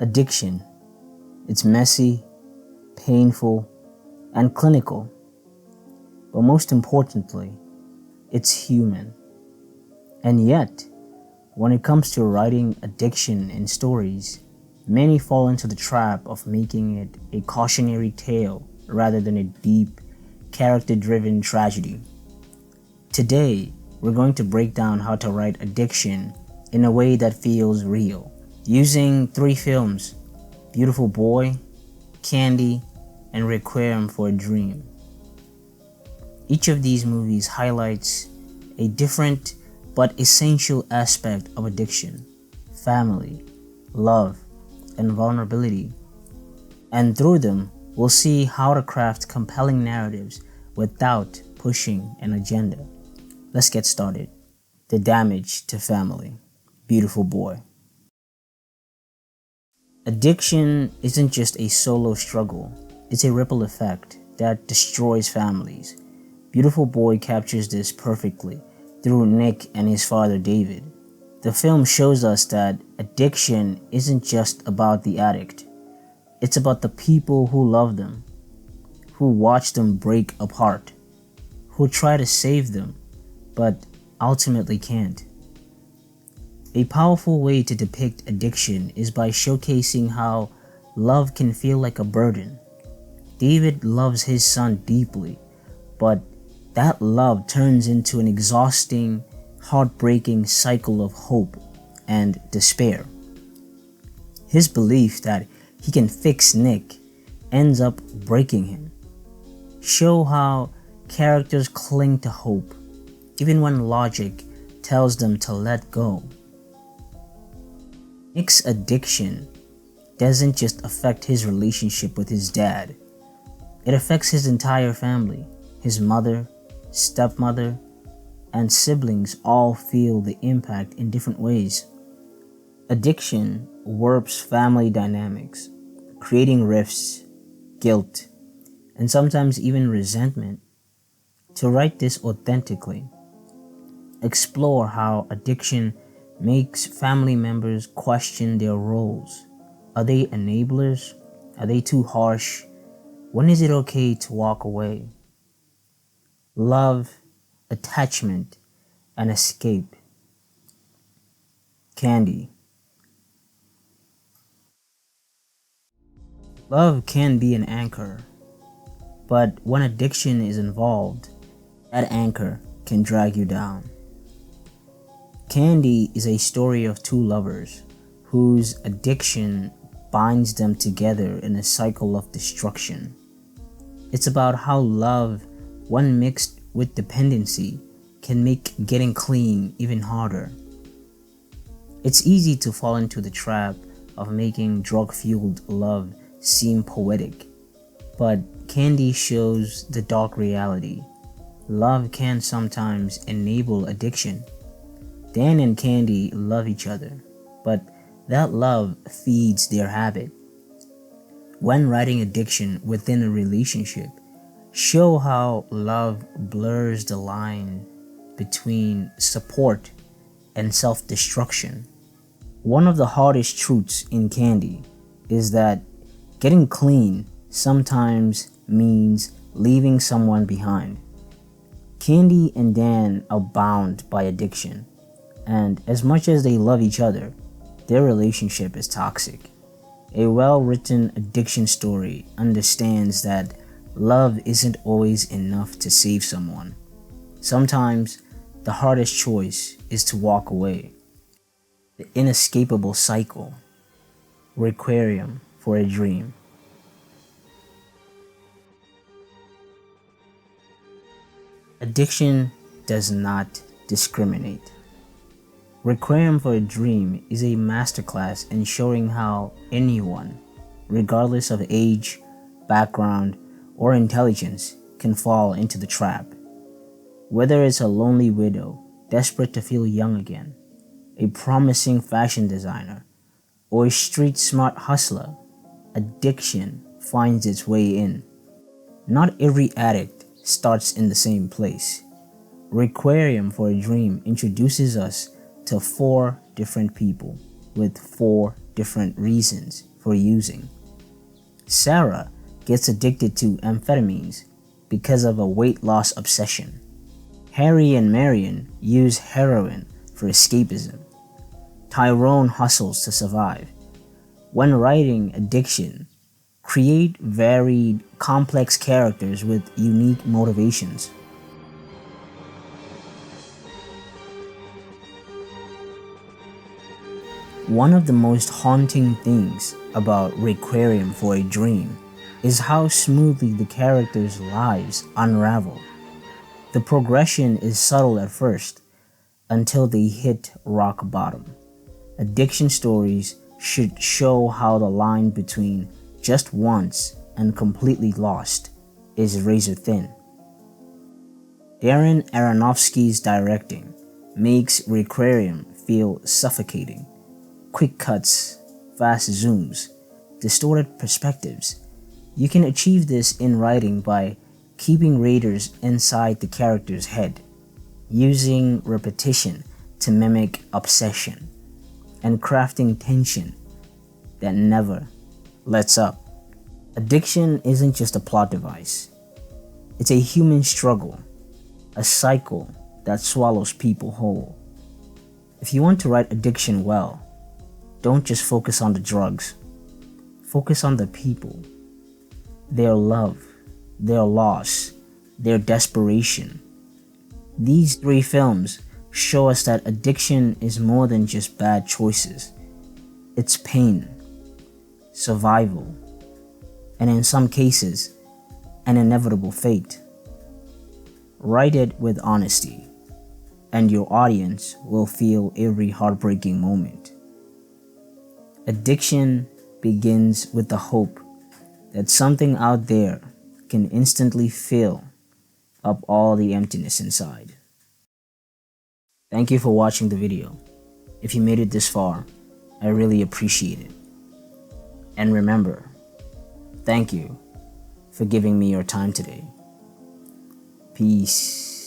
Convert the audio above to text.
Addiction. It's messy, painful, and clinical. But most importantly, it's human. And yet, when it comes to writing addiction in stories, many fall into the trap of making it a cautionary tale rather than a deep, character-driven tragedy. Today, we're going to break down how to write addiction in a way that feels real, using 3 films: Beautiful Boy, Candy, and Requiem for a Dream. Each of these movies highlights a different but essential aspect of addiction: family, love, and vulnerability. And through them, we'll see how to craft compelling narratives without pushing an agenda. Let's get started. The damage to family. Beautiful Boy. Addiction isn't just a solo struggle, it's a ripple effect that destroys families. Beautiful Boy captures this perfectly through Nick and his father David. The film shows us that addiction isn't just about the addict. It's about the people who love them, who watch them break apart, who try to save them, but ultimately can't. A powerful way to depict addiction is by showcasing how love can feel like a burden. David loves his son deeply, but that love turns into an exhausting, heartbreaking cycle of hope and despair. His belief that he can fix Nick ends up breaking him. Show how characters cling to hope, even when logic tells them to let go. Nick's addiction doesn't just affect his relationship with his dad, it affects his entire family. His mother, stepmother, and siblings all feel the impact in different ways. Addiction warps family dynamics, creating rifts, guilt, and sometimes even resentment. To write this authentically, explore how addiction makes family members question their roles. Are they enablers? Are they too harsh? When is it okay to walk away? Love, attachment, and escape. Candy. Love can be an anchor, but when addiction is involved, that anchor can drag you down. Candy is a story of 2 lovers whose addiction binds them together in a cycle of destruction. It's about how love, when mixed with dependency, can make getting clean even harder. It's easy to fall into the trap of making drug-fueled love seem poetic, but Candy shows the dark reality. Love can sometimes enable addiction. Dan and Candy love each other, but that love feeds their habit. When writing addiction within a relationship, show how love blurs the line between support and self-destruction. One of the hardest truths in Candy is that getting clean sometimes means leaving someone behind. Candy and Dan are bound by addiction, and as much as they love each other, their relationship is toxic. A well-written addiction story understands that love isn't always enough to save someone. Sometimes, the hardest choice is to walk away. The inescapable cycle. Requiem for a Dream. Addiction does not discriminate. Requiem for a Dream is a masterclass in showing how anyone, regardless of age, background, or intelligence, can fall into the trap. Whether it's a lonely widow desperate to feel young again, a promising fashion designer, or a street-smart hustler, addiction finds its way in. Not every addict starts in the same place. Requiem for a Dream introduces us to 4 different people with 4 different reasons for using. Sarah gets addicted to amphetamines because of a weight loss obsession. Harry and Marion use heroin for escapism. Tyrone hustles to survive. When writing addiction, create varied, complex characters with unique motivations. One of the most haunting things about Requiem for a Dream is how smoothly the characters' lives unravel. The progression is subtle at first, until they hit rock bottom. Addiction stories should show how the line between just once and completely lost is razor thin. Darren Aronofsky's directing makes Requiem feel suffocating. Quick cuts, fast zooms, distorted perspectives. You can achieve this in writing by keeping readers inside the character's head, using repetition to mimic obsession, and crafting tension that never lets up. Addiction isn't just a plot device. It's a human struggle, a cycle that swallows people whole. If you want to write addiction well, don't just focus on the drugs. Focus on the people, their love, their loss, their desperation. These three films show us that addiction is more than just bad choices. It's pain, survival, and in some cases, an inevitable fate. Write it with honesty, and your audience will feel every heartbreaking moment. Addiction begins with the hope that something out there can instantly fill up all the emptiness inside. Thank you for watching the video. If you made it this far, I really appreciate it. And remember, thank you for giving me your time today. Peace.